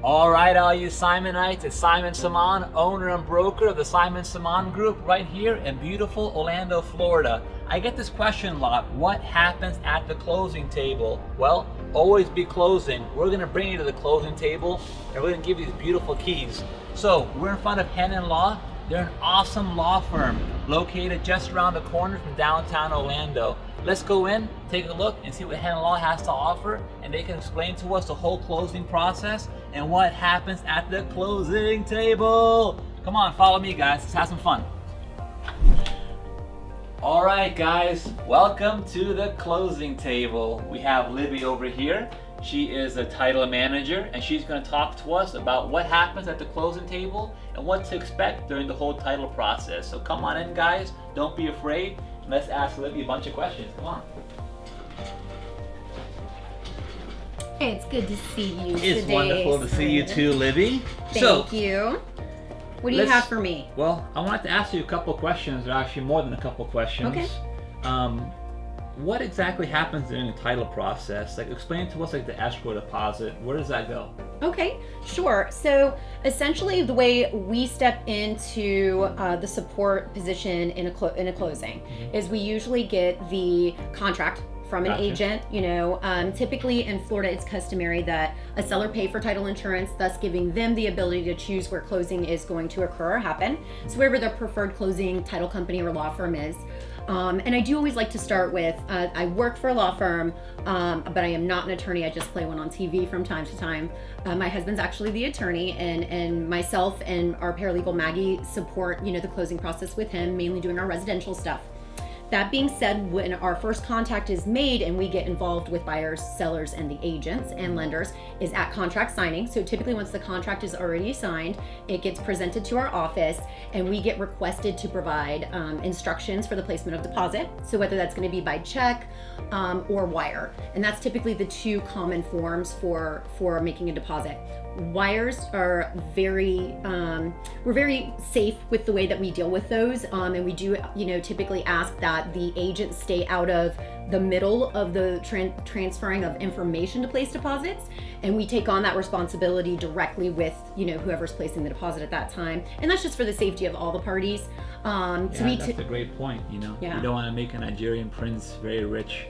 All right, all you Simonites, it's Simon Simaan, owner and broker of the Simon Simaan Group right here in beautiful Orlando, Florida. I get this question a lot, what happens at the closing table? Well, always be closing. We're gonna bring you to the closing table and we're gonna give you these beautiful keys. So we're in front of Hennen Law. They're an awesome law firm located just around the corner from downtown Orlando. Let's go in, take a look, and see what Hennen Law has to offer, and they can explain to us the whole closing process and what happens at the closing table. Come on, follow me, guys. Let's have some fun. All right, guys, welcome to the closing table. We have Libby over here. She is a title manager, and she's going to talk to us about what happens at the closing table and what to expect during the whole title process. So come on in, guys. Don't be afraid. Let's ask Libby a bunch of questions. Come on. Hey, it's good to see you today. It's wonderful to see you too, Libby. Thank you. What do you have for me? Well, I wanted to ask you a couple questions, or actually more than a couple questions. Okay. What exactly happens during the title process? Like, explain to us, like, the escrow deposit. Where does that go? Okay, sure. So essentially, the way we step into the support position in a closing is we usually get the contract from an agent. Typically in Florida, it's customary that a seller pay for title insurance, thus giving them the ability to choose where closing is going to occur or happen. So wherever their preferred closing title company or law firm is. And I do always like to start with, I work for a law firm, but I am not an attorney. I just play one on TV from time to time. My husband's actually the attorney, and myself and our paralegal Maggie support, the closing process with him, mainly doing our residential stuff. That being said, when our first contact is made and we get involved with buyers, sellers, and the agents and lenders is at contract signing. So typically once the contract is already signed, it gets presented to our office and we get requested to provide instructions for the placement of deposit. So whether that's going to be by check or wire. And that's typically the two common forms for making a deposit. Wires are we're very safe with the way that we deal with those, and we do typically ask that the agent stay out of the middle of the transferring of information to place deposits, and we take on that responsibility directly with whoever's placing the deposit at that time, and that's just for the safety of all the parties. That's a great point. You don't want to make a Nigerian prince very rich.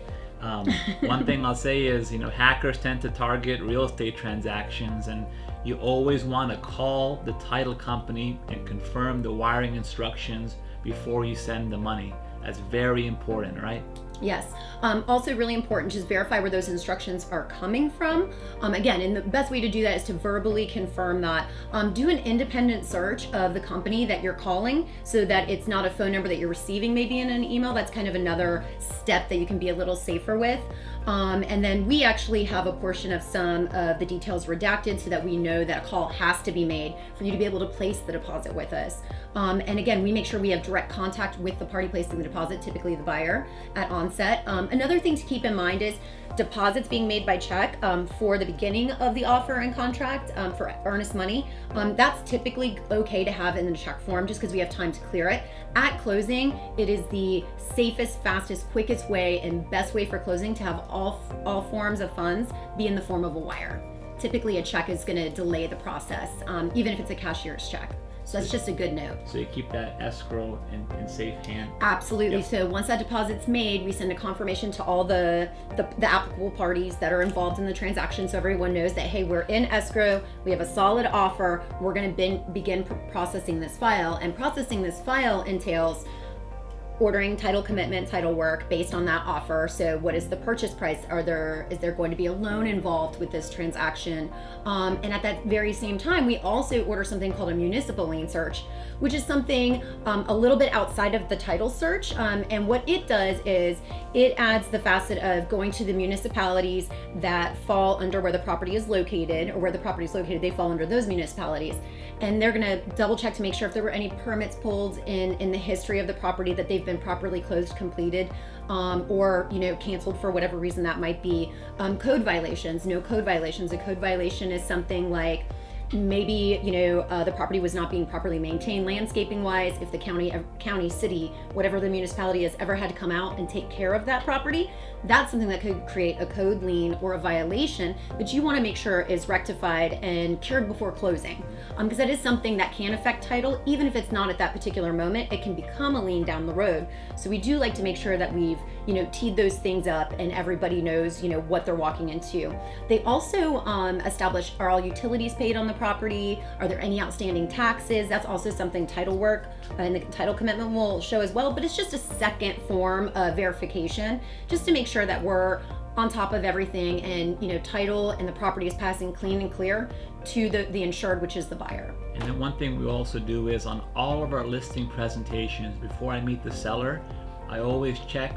One thing I'll say is, hackers tend to target real estate transactions, and you always want to call the title company and confirm the wiring instructions before you send the money. That's very important, right? Yes. Also really important, just verify where those instructions are coming from. Again, and the best way to do that is to verbally confirm that. Do an independent search of the company that you're calling so that it's not a phone number that you're receiving maybe in an email. That's kind of another step that you can be a little safer with. And then we actually have a portion of some of the details redacted so that we know that a call has to be made for you to be able to place the deposit with us. And again, we make sure we have direct contact with the party placing the deposit, typically the buyer, at onset. Another thing to keep in mind is deposits being made by check for the beginning of the offer and contract for earnest money. That's typically okay to have in the check form just because we have time to clear it. At closing, it is the safest, fastest, quickest way and best way for closing to have all forms of funds be in the form of a wire. Typically a check is going to delay the process, even if it's a cashier's check. So that's just a good note. So you keep that escrow in safe hand. Absolutely. Yep. So once that deposit's made, we send a confirmation to all the applicable parties that are involved in the transaction, so everyone knows that, hey, we're in escrow, we have a solid offer, we're going to begin processing this file. And processing this file entails ordering title commitment, title work based on that offer. So what is the purchase price? Is there going to be a loan involved with this transaction? And at that very same time, we also order something called a municipal lien search, which is something a little bit outside of the title search. And what it does is it adds the facet of going to the municipalities that fall under where the property is located, or where the property is located, they fall under those municipalities. And they're going to double check to make sure if there were any permits pulled in the history of the property that they've been properly closed, completed, or canceled for whatever reason that might be. Code violations, no code violations. A code violation is something like maybe the property was not being properly maintained landscaping wise. If the county, city, whatever the municipality has ever had to come out and take care of that property, that's something that could create a code lien or a violation that you want to make sure is rectified and cured before closing, because that is something that can affect title. Even if it's not at that particular moment, it can become a lien down the road. So we do like to make sure that we've teed those things up and everybody knows what they're walking into. They also establish, are all utilities paid on the property? Are there any outstanding taxes? That's also something title work and the title commitment will show as well, but it's just a second form of verification just to make sure that we're on top of everything and title and the property is passing clean and clear to the insured, which is the buyer. And then one thing we also do is on all of our listing presentations, before I meet the seller, I always check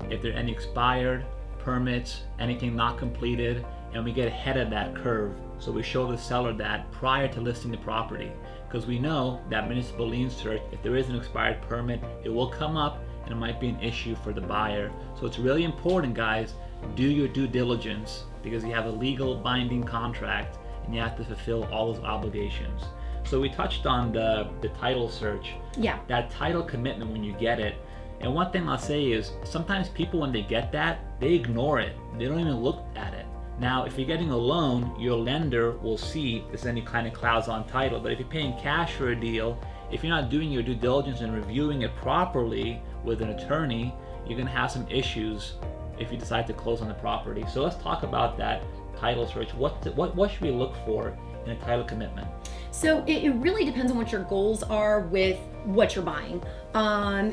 if there are any expired permits, anything not completed, and we get ahead of that curve. So we show the seller that prior to listing the property, because we know that municipal lien search, if there is an expired permit, it will come up and it might be an issue for the buyer. So it's really important, guys, do your due diligence, because you have a legal binding contract and you have to fulfill all those obligations. So we touched on the title search. Yeah. That title commitment when you get it. And one thing I'll say is sometimes people, when they get that, they ignore it. They don't even look at it. Now, if you're getting a loan, your lender will see if there's any kind of clouds on title. But if you're paying cash for a deal, if you're not doing your due diligence and reviewing it properly with an attorney, you're going to have some issues if you decide to close on the property. So let's talk about that title search. What should we look for in a title commitment? So it really depends on what your goals are with what you're buying.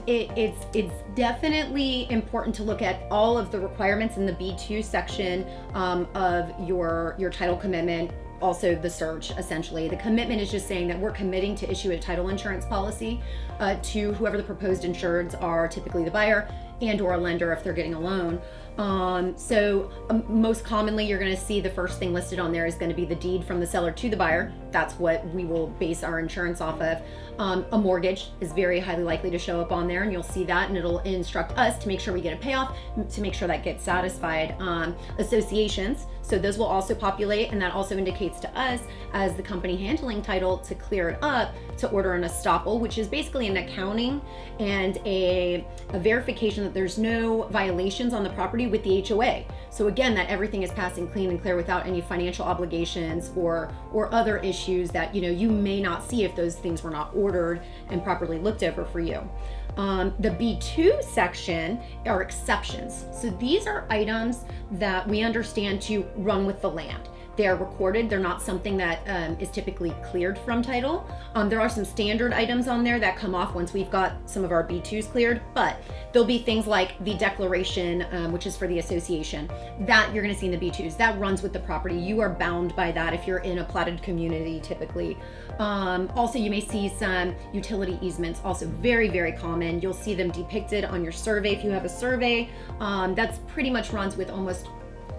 It's definitely important to look at all of the requirements in the B2 section of your title commitment. Also the search, essentially. The commitment is just saying that we're committing to issue a title insurance policy to whoever the proposed insureds are, typically the buyer and or a lender if they're getting a loan. Most commonly you're going to see the first thing listed on there is going to be the deed from the seller to the buyer. That's what we will base our insurance off of. A mortgage is very highly likely to show up on there, and you'll see that, and it'll instruct us to make sure we get a payoff, to make sure that gets satisfied. Associations, so those will also populate, and that also indicates to us as the company handling title to clear it up, to order an estoppel, which is basically an accounting and a verification that there's no violations on the property with the HOA. So again, that everything is passing clean and clear without any financial obligations or other issues that you may not see if those things were not ordered and properly looked over for you. The B2 section are exceptions. So these are items that we understand to run with the land. They are recorded. They're not something that is typically cleared from title. There are some standard items on there that come off once we've got some of our B2s cleared, but there'll be things like the declaration, which is for the association, that you're going to see in the B2s. That runs with the property. You are bound by that if you're in a platted community typically. Also, you may see some utility easements, also very, very common. You'll see them depicted on your survey if you have a survey. That's pretty much runs with almost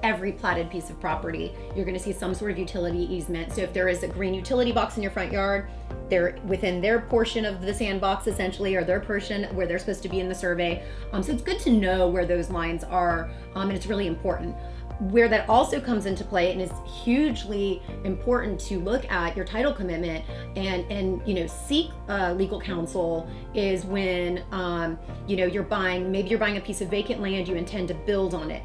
every platted piece of property. You're going to see some sort of utility easement. So if there is a green utility box in your front yard, they're within their portion of the sandbox essentially, or their portion where they're supposed to be in the survey. So it's good to know where those lines are, and it's really important. Where that also comes into play and is hugely important to look at your title commitment and seek legal counsel is when you're buying a piece of vacant land, you intend to build on it.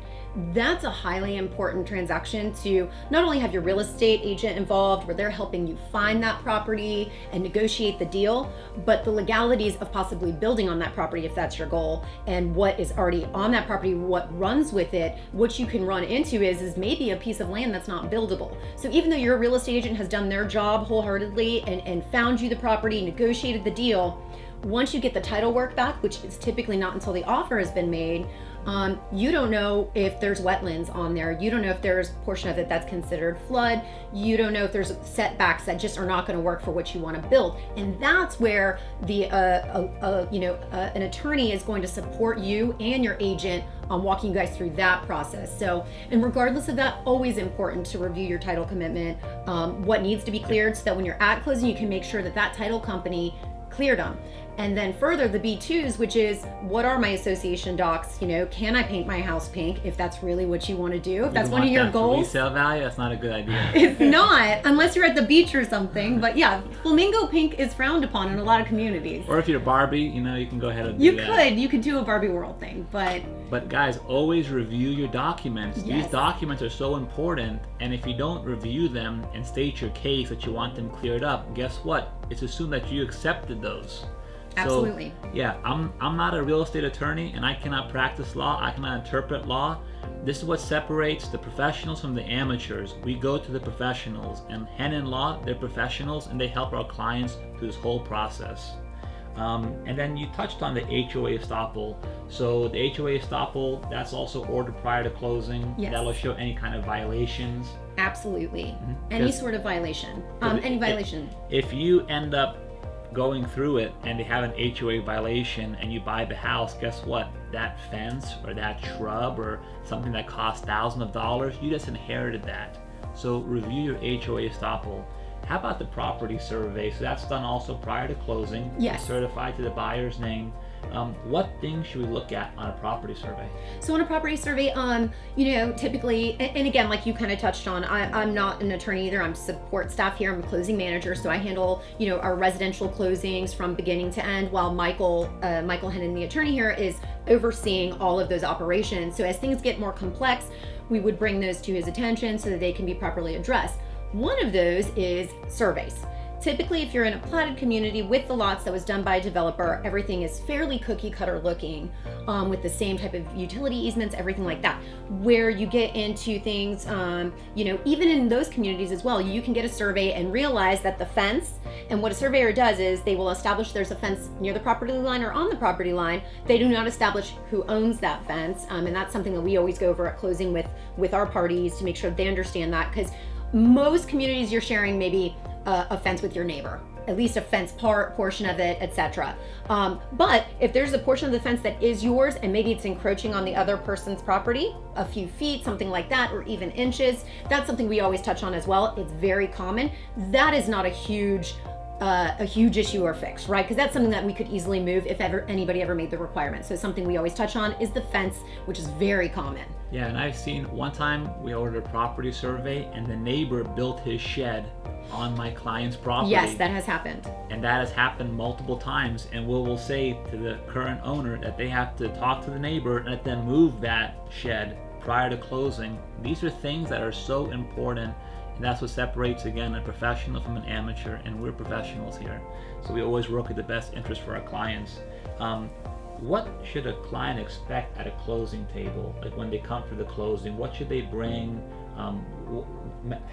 That's a highly important transaction to not only have your real estate agent involved where they're helping you find that property and negotiate the deal, but the legalities of possibly building on that property if that's your goal, and what is already on that property, what runs with it. What you can run into is maybe a piece of land that's not buildable. So even though your real estate agent has done their job wholeheartedly and found you the property, negotiated the deal, once you get the title work back, which is typically not until the offer has been made, you don't know if there's wetlands on there. You don't know if there's a portion of it that's considered flood. You don't know if there's setbacks that just are not going to work for what you want to build. And that's where the an attorney is going to support you and your agent on walking you guys through that process. So, and regardless of that, always important to review your title commitment, what needs to be cleared, so that when you're at closing, you can make sure that that title company cleared them. And then further, the B2s, which is what are my association docs? Can I paint my house pink if that's really what you want to do? If that's one of your goals. Resale value, that's not a good idea. It's not, unless you're at the beach or something. But yeah, flamingo pink is frowned upon in a lot of communities. Or if you're Barbie, you can go ahead and do that. You could do a Barbie world thing, but guys, always review your documents. Yes. These documents are so important, and if you don't review them and state your case that you want them cleared up, guess what? It's assumed that you accepted those. Absolutely. So, yeah, I'm not a real estate attorney, and I cannot practice law. I cannot interpret law. This is what separates the professionals from the amateurs. We go to the professionals, and Hennen Law, they're professionals, and they help our clients through this whole process. And then you touched on the HOA estoppel. So the HOA estoppel, that's also ordered prior to closing. Yes. That'll show any kind of violations. Absolutely. Any sort of violation. Any violation. If you end up going through it and they have an HOA violation and you buy the house, guess what? That fence or that shrub or something that costs thousands of dollars, you just inherited that. So review your HOA estoppel. How about the property survey? So that's done also prior to closing. Yes. Certified to the buyer's name. What things should we look at on a property survey? So on a property survey, typically, and again, like you kind of touched on, I'm not an attorney either. I'm support staff here. I'm a closing manager, so I handle, our residential closings from beginning to end, while Michael Hennen, the attorney here, is overseeing all of those operations. So as things get more complex, we would bring those to his attention so that they can be properly addressed. One of those is surveys. Typically, if you're in a platted community with the lots that was done by a developer, everything is fairly cookie cutter looking, with the same type of utility easements, everything like that. Where you get into things, even in those communities as well, you can get a survey and realize that the fence, and what a surveyor does is they will establish there's a fence near the property line or on the property line. They do not establish who owns that fence, and that's something that we always go over at closing with our parties to make sure they understand that, because most communities you're sharing maybe a fence with your neighbor, at least a fence portion of it, etc. But if there's a portion of the fence that is yours and maybe it's encroaching on the other person's property, a few feet, something like that, or even inches, that's something we always touch on as well. It's very common. That is not a huge issue or fix, right? Because that's something that we could easily move if ever anybody ever made the requirement. So something we always touch on is the fence, which is very common. Yeah, and I've seen one time we ordered a property survey and the neighbor built his shed on my client's property. Yes, that has happened. And that has happened multiple times. And we'll say to the current owner that they have to talk to the neighbor and let them move that shed prior to closing. These are things that are so important. And that's what separates, again, a professional from an amateur, and we're professionals here. So we always work with the best interest for our clients. What should a client expect at a closing table? Like when they come for the closing, what should they bring?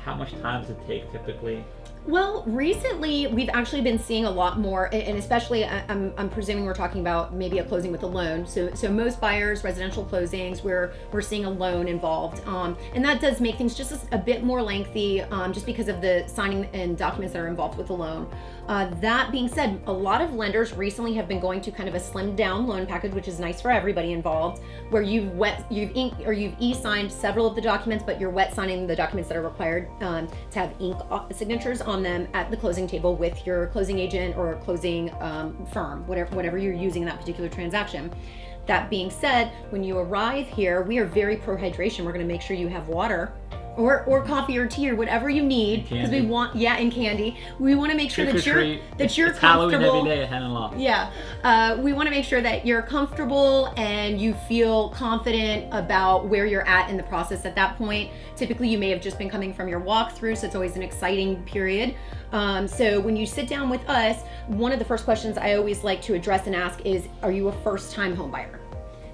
How much time does it take typically? Well, recently we've actually been seeing a lot more, and especially I'm presuming we're talking about maybe a closing with a loan. So most buyers, residential closings, we're seeing a loan involved, and that does make things just a bit more lengthy, just because of the signing and documents that are involved with the loan. That being said, a lot of lenders recently have been going to kind of a slimmed down loan package, which is nice for everybody involved, where you've e-signed several of the documents, but you're wet signing the documents that are required to have ink signatures on them at the closing table with your closing agent or closing firm, whatever you're using in that particular transaction. That being said, when you arrive here, we are very pro hydration. We're going to make sure you have water or coffee or tea or whatever you need, because we want, and candy. We want to make sure that you're it's comfortable. Halloween every day at Hennen Law. Yeah, we want to make sure that you're comfortable and you feel confident about where you're at in the process at that point. Typically, you may have just been coming from your walkthrough, so it's always an exciting period. So when you sit down with us, one of the first questions I always like to address and ask is, are you a first-time home buyer?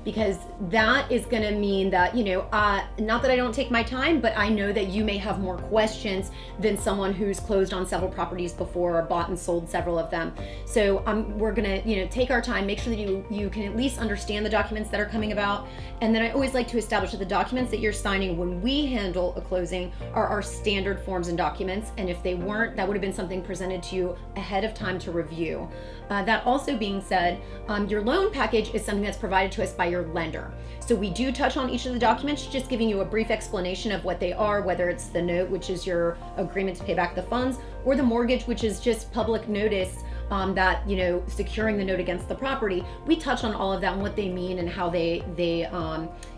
Because that is going to mean that, not that I don't take my time, but I know that you may have more questions than someone who's closed on several properties before or bought and sold several of them. So we're going to, take our time, make sure that you can at least understand the documents that are coming about. And then I always like to establish that the documents that you're signing when we handle a closing are our standard forms and documents. And if they weren't, that would have been something presented to you ahead of time to review. That also being said, your loan package is something that's provided to us by your lender. So we do touch on each of the documents, just giving you a brief explanation of what they are, whether it's the note, which is your agreement to pay back the funds, or the mortgage, which is just public notice that, you know, securing the note against the property. We touch on all of that and what they mean and how they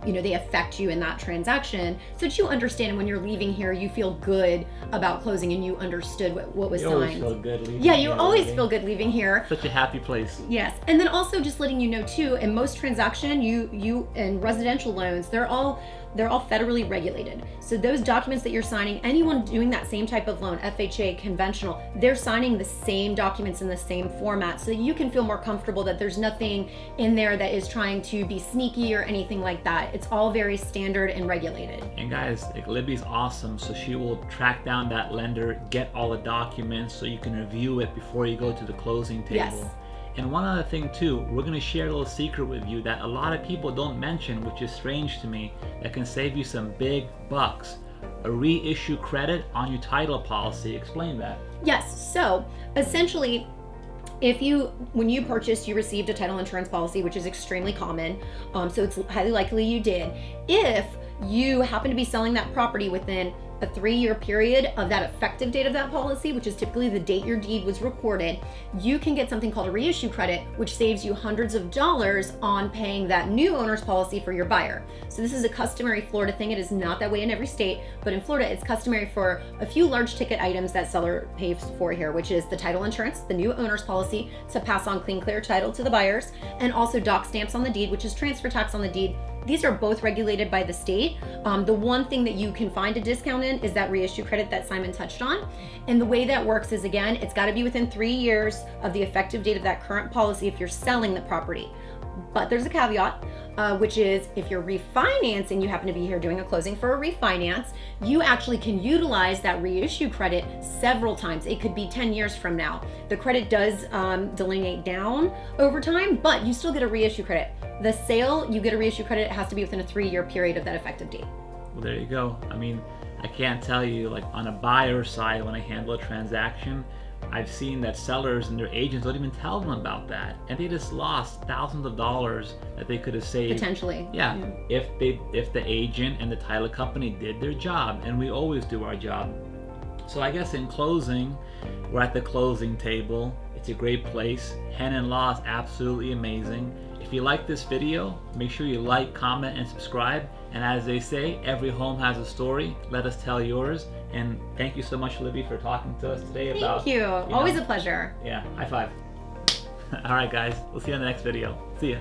you know, they affect you in that transaction, so that you understand when you're leaving here, you feel good about closing and you understood what was You signed. always feel good leaving. Yeah, you here, always right? feel good leaving here. Such a happy place. Yes, and then also just letting you know too, in most transaction, you in residential loans, they're all federally regulated. So those documents that you're signing, anyone doing that same type of loan, FHA, conventional, they're signing the same documents in the same format, so that you can feel more comfortable that there's nothing in there that is trying to be sneaky or anything like that. It's all very standard and regulated. And guys, like, Libby's awesome, so she will track down that lender, get all the documents so you can review it before you go to the closing table. Yes. And one other thing too, we're going to share a little secret with you that a lot of people don't mention, which is strange to me, that can save you some big bucks. A reissue credit on your title policy. Explain that. Yes, so essentially, when you purchased, you received a title insurance policy, which is extremely common, so it's highly likely you did. If you happen to be selling that property within a 3-year period of that effective date of that policy, which is typically the date your deed was recorded, you can get something called a reissue credit, which saves you hundreds of dollars on paying that new owner's policy for your buyer. So this is a customary Florida thing. It is not that way in every state, but in Florida, it's customary for a few large ticket items that seller pays for here, which is the title insurance, the new owner's policy to pass on clean, clear title to the buyers, and also doc stamps on the deed, which is transfer tax on the deed. These are both regulated by the state. The one thing that you can find a discount in is that reissue credit that Simon touched on. And the way that works is, again, it's got to be within 3 years of the effective date of that current policy if you're selling the property. But there's a caveat, which is if you're refinancing, you happen to be here doing a closing for a refinance, you actually can utilize that reissue credit several times. It could be 10 years from now. The credit does delineate down over time, but you still get a reissue credit. The sale, you get a reissue credit. It has to be within a 3-year period of that effective date. Well, there you go. I mean, I can't tell you, like, on a buyer side, when I handle a transaction, I've seen that sellers and their agents don't even tell them about that, and they just lost thousands of dollars that they could have saved. Potentially. Yeah, if the agent and the title company did their job, and we always do our job. So I guess in closing, we're at the closing table. It's a great place. Hennen Law is absolutely amazing. If you like this video, make sure you like, comment, and subscribe. And as they say, every home has a story. Let us tell yours. And thank you so much, Libby, for talking to us today about... Thank you. Always a pleasure. Yeah, high five. All right, guys. We'll see you on the next video. See ya.